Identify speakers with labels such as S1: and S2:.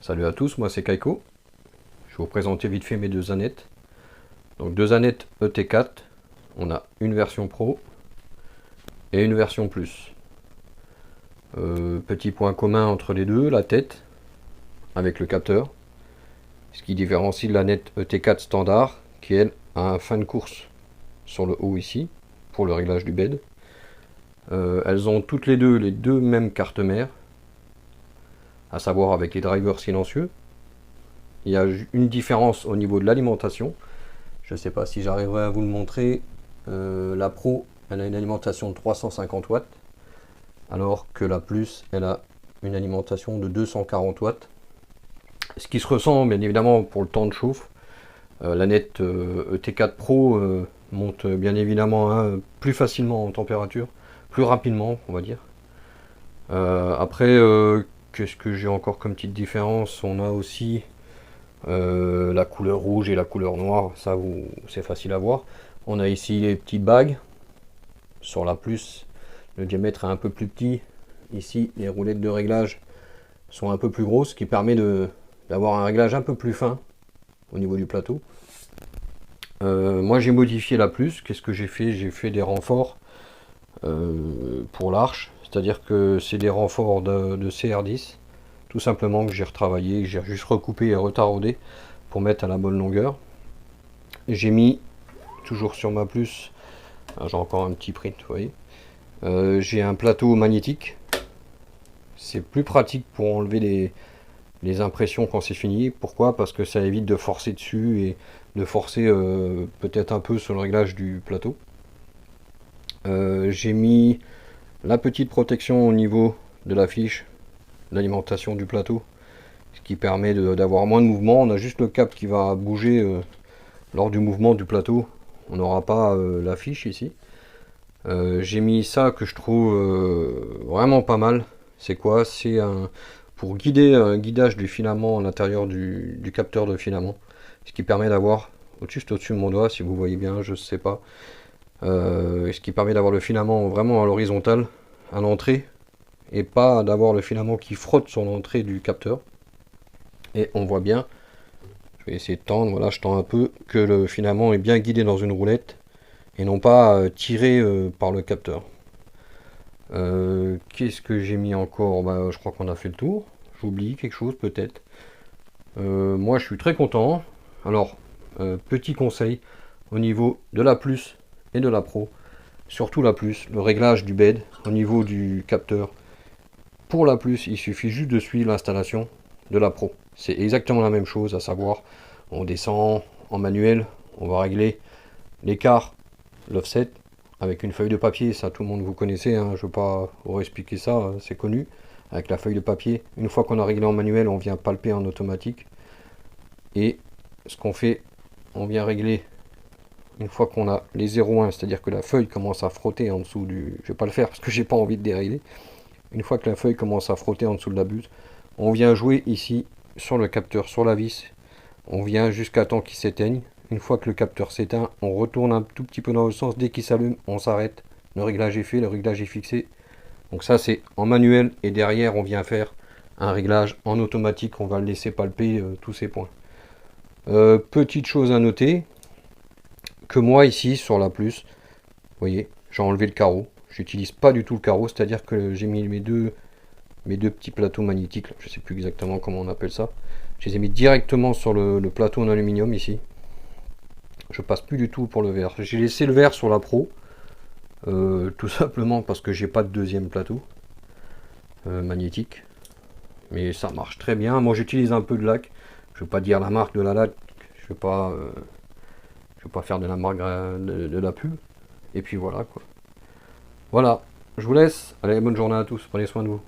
S1: Salut à tous, moi c'est Kaiko. Je vais vous présenter vite fait mes deux Anet. Donc deux Anet ET4. On a une version Pro et une version Plus. Petit point commun entre les deux, la tête avec le capteur. Ce qui différencie l'Anet ET4 standard qui elle a un fin de course sur le haut ici pour le réglage du bed. Elles ont toutes les deux mêmes cartes mères, à savoir avec les drivers silencieux. Il y a une différence au niveau de l'alimentation. Je ne sais pas si j'arriverai à vous le montrer. La Pro, elle a une alimentation de 350 watts, alors que la Plus, elle a une alimentation de 240 watts. Ce qui se ressent bien évidemment pour le temps de chauffe. L'Anet ET4 Pro monte bien évidemment plus facilement en température, plus rapidement on va dire. Après, qu'est-ce que j'ai encore comme petite différence? On a aussi la couleur rouge et la couleur noire, ça c'est facile à voir. On a ici les petites bagues. Sur la Plus, le diamètre est un peu plus petit. Ici, les roulettes de réglage sont un peu plus grosses, ce qui permet d'avoir un réglage un peu plus fin au niveau du plateau. Moi j'ai modifié la Plus. Qu'est-ce que j'ai fait? J'ai fait des renforts pour l'arche, c'est-à-dire que c'est des renforts de CR10 tout simplement, que j'ai retravaillé, que j'ai juste recoupé et retaraudé pour mettre à la bonne longueur. J'ai mis toujours sur ma Plus, j'ai encore un petit print, vous voyez, j'ai un plateau magnétique. C'est plus pratique pour enlever les impressions quand c'est fini. Pourquoi? Parce que ça évite de forcer dessus et de forcer peut-être un peu sur le réglage du plateau. J'ai mis la petite protection au niveau de la fiche l'alimentation du plateau, ce qui permet d'avoir moins de mouvement. On a juste le câble qui va bouger lors du mouvement du plateau. On n'aura pas la fiche ici. J'ai mis ça que je trouve vraiment pas mal. C'est quoi? C'est pour guider un guidage du filament à l'intérieur du capteur de filament, ce qui permet d'avoir juste au-dessus de mon doigt, si vous voyez bien, je sais pas, ce qui permet d'avoir le filament vraiment à l'horizontale à l'entrée, et pas d'avoir le filament qui frotte sur l'entrée du capteur. Et on voit bien, je vais essayer de tendre, voilà, je tends un peu, que le filament est bien guidé dans une roulette et non pas tiré par le capteur. Qu'est-ce que j'ai mis encore? Je crois qu'on a fait le tour. J'oublie quelque chose peut-être. Moi je suis très content. Alors petit conseil au niveau de la Plus et de la Pro, surtout la Plus, le réglage du bed au niveau du capteur. Pour la Plus, il suffit juste de suivre l'installation de la Pro. C'est exactement la même chose, à savoir, on descend en manuel, on va régler l'écart, l'offset, avec une feuille de papier. Ça, tout le monde vous connaissez, hein, je ne veux pas vous expliquer ça, c'est connu. Avec la feuille de papier, une fois qu'on a réglé en manuel, on vient palper en automatique. Et ce qu'on fait, on vient régler une fois qu'on a les 0,1, c'est-à-dire que la feuille commence à frotter en dessous du... Je ne vais pas le faire parce que j'ai pas envie de dérégler. Une fois que la feuille commence à frotter en dessous de la buse, on vient jouer ici sur le capteur, sur la vis. On vient jusqu'à temps qu'il s'éteigne. Une fois que le capteur s'éteint, on retourne un tout petit peu dans le sens. Dès qu'il s'allume, on s'arrête. Le réglage est fait, le réglage est fixé. Donc ça, c'est en manuel. Et derrière, on vient faire un réglage en automatique. On va le laisser palper tous ces points. Petite chose à noter, que moi ici, sur la Plus, vous voyez, j'ai enlevé le carreau. J'utilise pas du tout le carreau, c'est-à-dire que j'ai mis mes deux petits plateaux magnétiques, je sais plus exactement comment on appelle ça. Je les ai mis directement sur le plateau en aluminium ici. Je passe plus du tout pour le verre. J'ai laissé le verre sur la Pro, tout simplement parce que j'ai pas de deuxième plateau magnétique. Mais ça marche très bien. Moi j'utilise un peu de lac. Je vais pas dire la marque de la lac. Je vais pas faire de la marque de la pub. Et puis voilà quoi. Voilà, je vous laisse. Allez, bonne journée à tous. Prenez soin de vous.